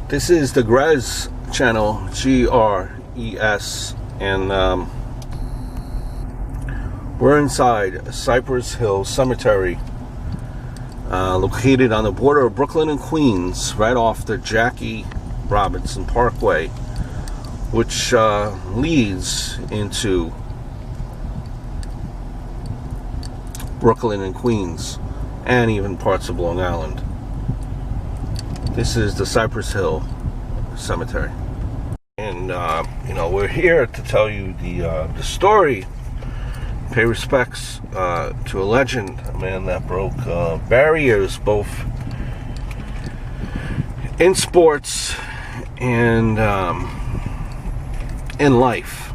This is the Gress channel, G-R-E-S, and we're inside Cypress Hill Cemetery, located on the border of Brooklyn and Queens, right off the Jackie Robinson Parkway, which leads into Brooklyn and Queens, and even parts of Long Island. This is the Cypress Hill Cemetery, and we're here to tell you the story. Pay respects to a legend, a man that broke barriers both in sports and in life,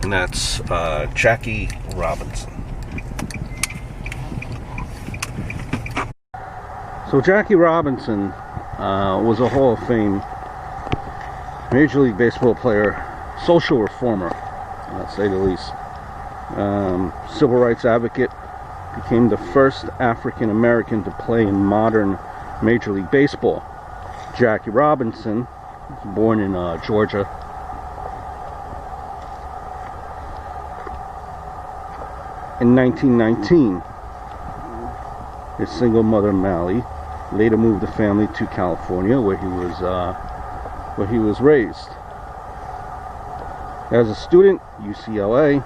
and that's Jackie Robinson. So Jackie Robinson was a Hall of Fame Major League Baseball player, social reformer, to say the least. Civil rights advocate, became the first African American to play in modern Major League Baseball. Jackie Robinson was born in Georgia. In 1919, his single mother Mally later moved the family to California, where he was raised. As a student, UCLA,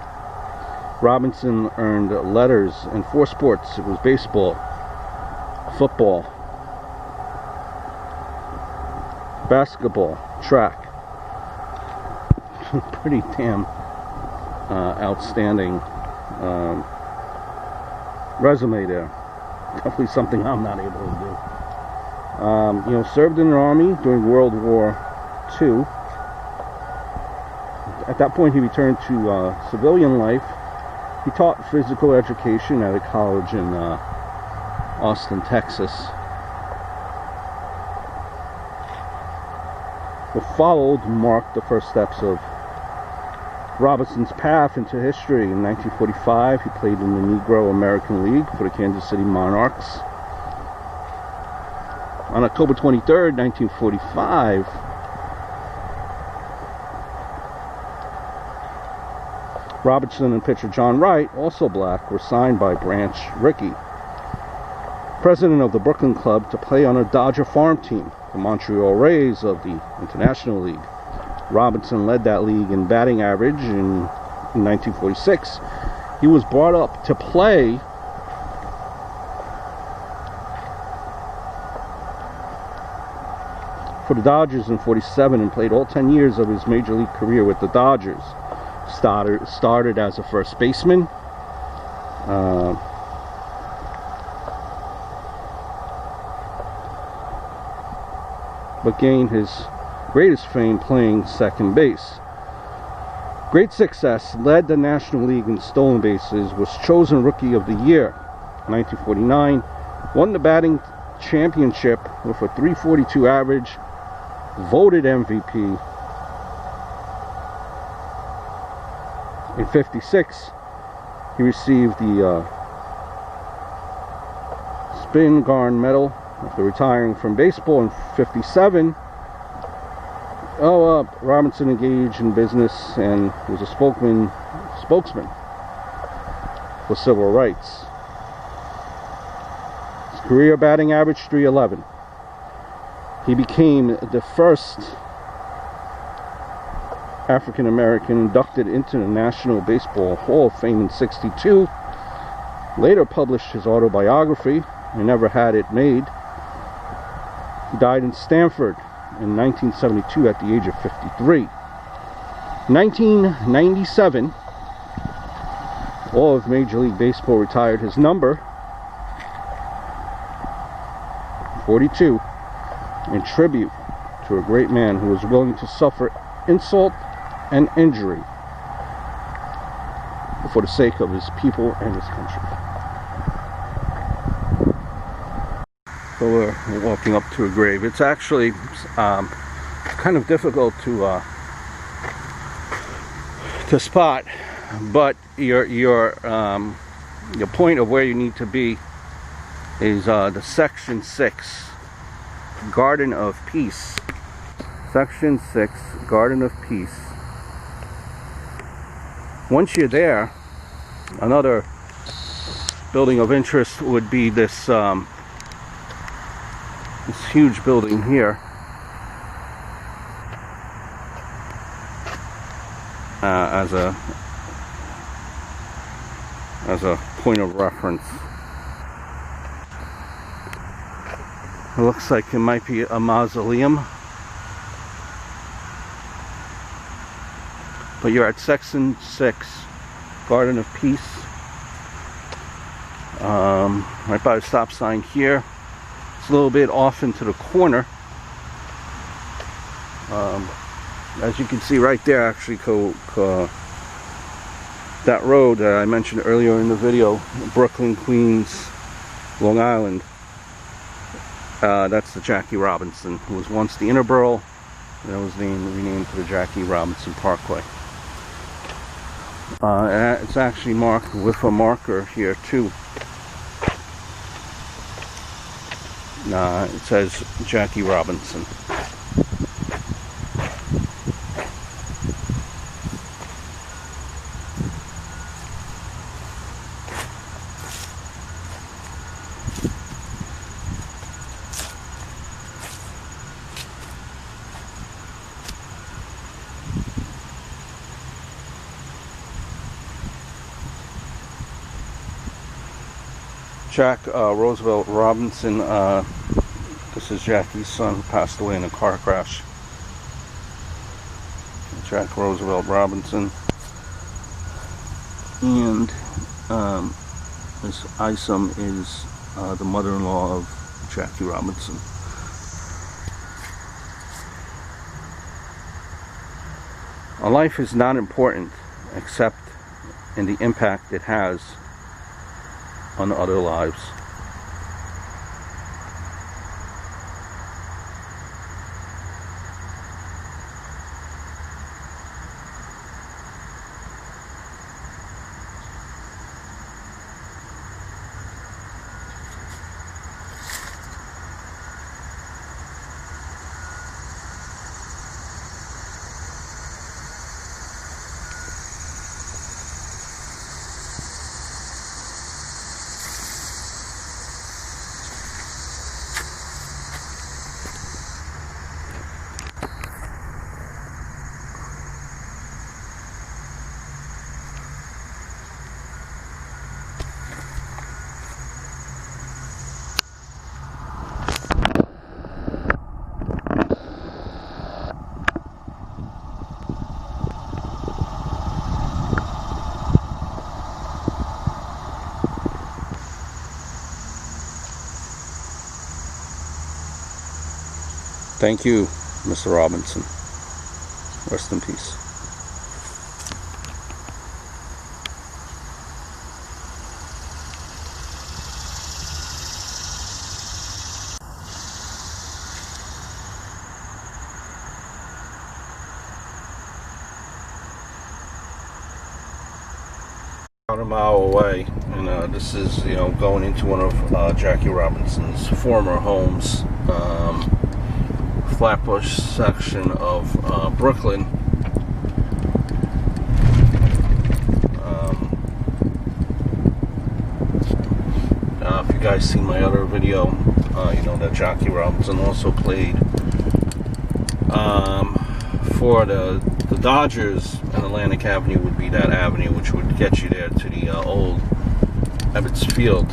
Robinson earned letters in 4 sports. It was baseball, football, basketball, track. Pretty damn outstanding resume there. Definitely something I'm not able to do. Served in the Army during World War II. At that point, he returned to civilian life. He taught physical education at a college in Austin, Texas. What followed marked the first steps of Robinson's path into history. In 1945, he played in the Negro American League for the Kansas City Monarchs. On October 23rd, 1945, Robinson and pitcher John Wright, also black, were signed by Branch Rickey, president of the Brooklyn Club, to play on a Dodger farm team, the Montreal Rays of the International League. Robinson led that league in batting average in 1946. He was brought up to play for the Dodgers in 47 and played all 10 years of his major league career with the Dodgers. Started as a first baseman. But gained his greatest fame playing second base. Great success, led the National League in stolen bases, was chosen Rookie of the Year in 1949, won the batting championship with a .342 average, voted MVP. In 56, he received the Spingarn Medal after retiring from baseball. In 57, Robinson engaged in business and was a spokesman for civil rights. His career batting average .311. He became the first African American inducted into the National Baseball Hall of Fame in '62. Later published his autobiography, "I Never Had It Made." He died in Stamford in 1972 at the age of 53. 1997, all of Major League Baseball retired his number 42 in tribute to a great man who was willing to suffer insult and injury for the sake of his people and his country. So we're walking up to a grave. It's actually kind of difficult to spot, but your point of where you need to be is the Section 6 Garden of Peace Section 6, Garden of Peace. Once you're there, another building of interest would be this this huge building here. As a point of reference. It looks like it might be a mausoleum. But you're at Section 6, Garden of Peace. Right by the stop sign here. It's a little bit off into the corner. As you can see right there, actually, that road that I mentioned earlier in the video, Brooklyn, Queens, Long Island, that's the Jackie Robinson, who was once the Interborough, and it was renamed to the Jackie Robinson Parkway. It's actually marked with a marker here too. It says Jackie Robinson. Jack Roosevelt Robinson, this is Jackie's son, who passed away in a car crash. Jack Roosevelt Robinson. And Miss Isom is the mother-in-law of Jackie Robinson. A life is not important except in the impact it has on other lives. Thank you, Mr. Robinson. Rest in peace. About a mile away, and this is, going into one of Jackie Robinson's former homes. Flatbush section of Brooklyn. If you guys seen my other video, you know that Jackie Robinson also played for the Dodgers, and Atlantic Avenue would be that avenue which would get you there to the old Ebbets Field.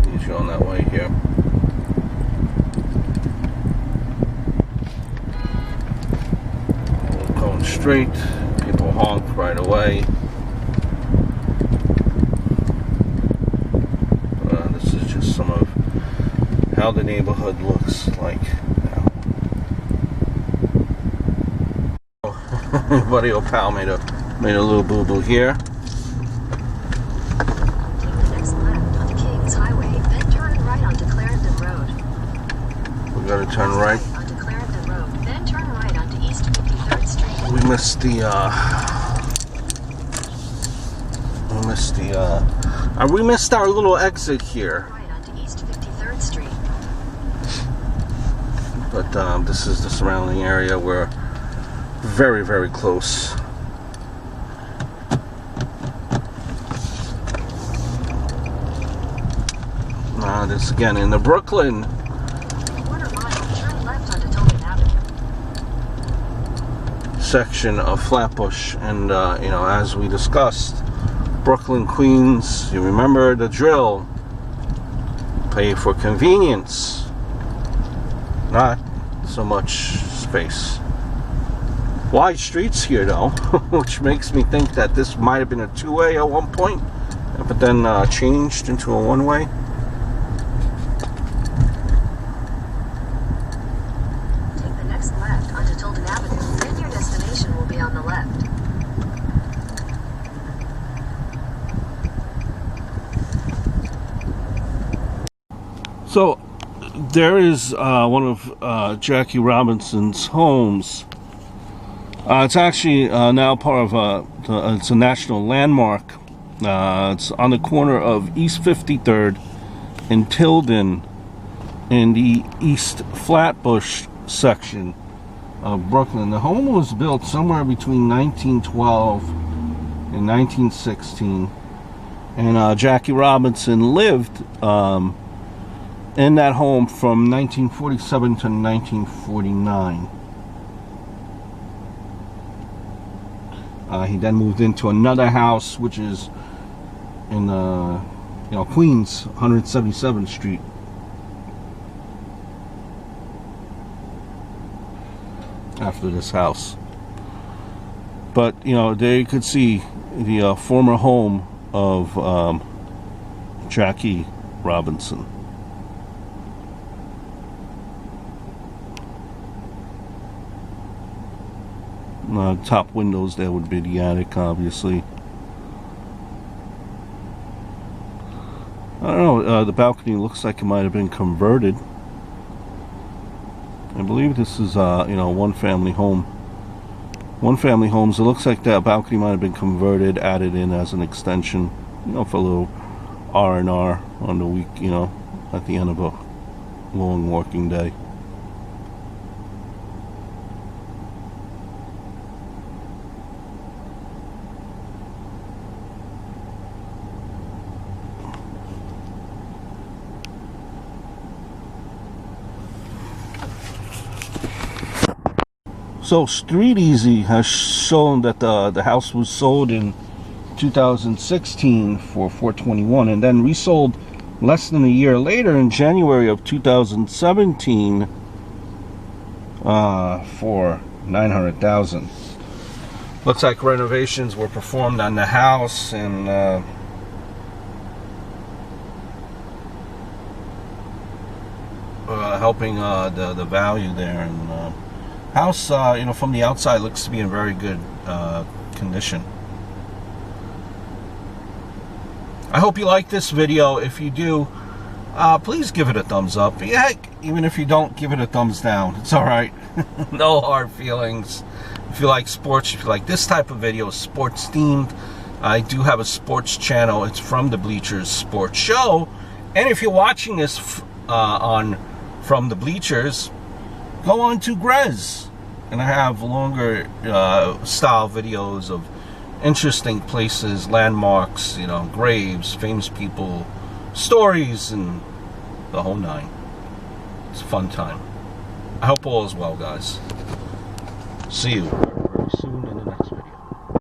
Leads you on that way here. Straight, people honk right away. This is just some of how the neighborhood looks like now. Buddy old pal made a little boo-boo here. Next left on Kings Highway, then turn right onto Clarendon Road. We gotta turn right. Onto Clarendon Road, then turn right onto East 53rd Street. We missed the we missed our little exit here. Right onto East 53rd Street. but this is the surrounding area. We're very, very close. This again in the Brooklyn section of Flatbush, and you know, as we discussed, Brooklyn, Queens, you remember the drill. Pay for convenience, not so much space. Wide streets here though, which makes me think that this might have been a two-way at one point, but then changed into a one-way. So there is one of Jackie Robinson's homes. It's actually now part of it's a national landmark. It's on the corner of East 53rd and Tilden in the East Flatbush section of Brooklyn. The home was built somewhere between 1912 and 1916, and Jackie Robinson lived in that home from 1947 to 1949. He then moved into another house, which is in Queens, 177th Street. After this house, but you know, they could see the former home of Jackie Robinson. Top windows there would be the attic, obviously. I don't know, the balcony looks like it might have been converted. I believe this is one family home. One family homes. It looks like that balcony might have been converted, added in as an extension, you know, for a little R&R on the week, you know, at the end of a long working day. So Street Easy has shown that the house was sold in 2016 for $421, and then resold less than a year later in January of 2017 for $900,000. Looks like renovations were performed on the house, and helping the value there. And house, from the outside looks to be in very good condition. I hope you like this video. If you do, please give it a thumbs up. Heck, even if you don't, give it a thumbs down. It's alright. No hard feelings. If you like sports, if you like this type of video, sports themed, I do have a sports channel. It's From the Bleachers Sports Show. And if you're watching this on From the Bleachers, go on to Grez, and I have longer style videos of interesting places, landmarks, graves, famous people, stories, and the whole nine. It's a fun time. I hope all is well, guys. See you very, very soon in the next video.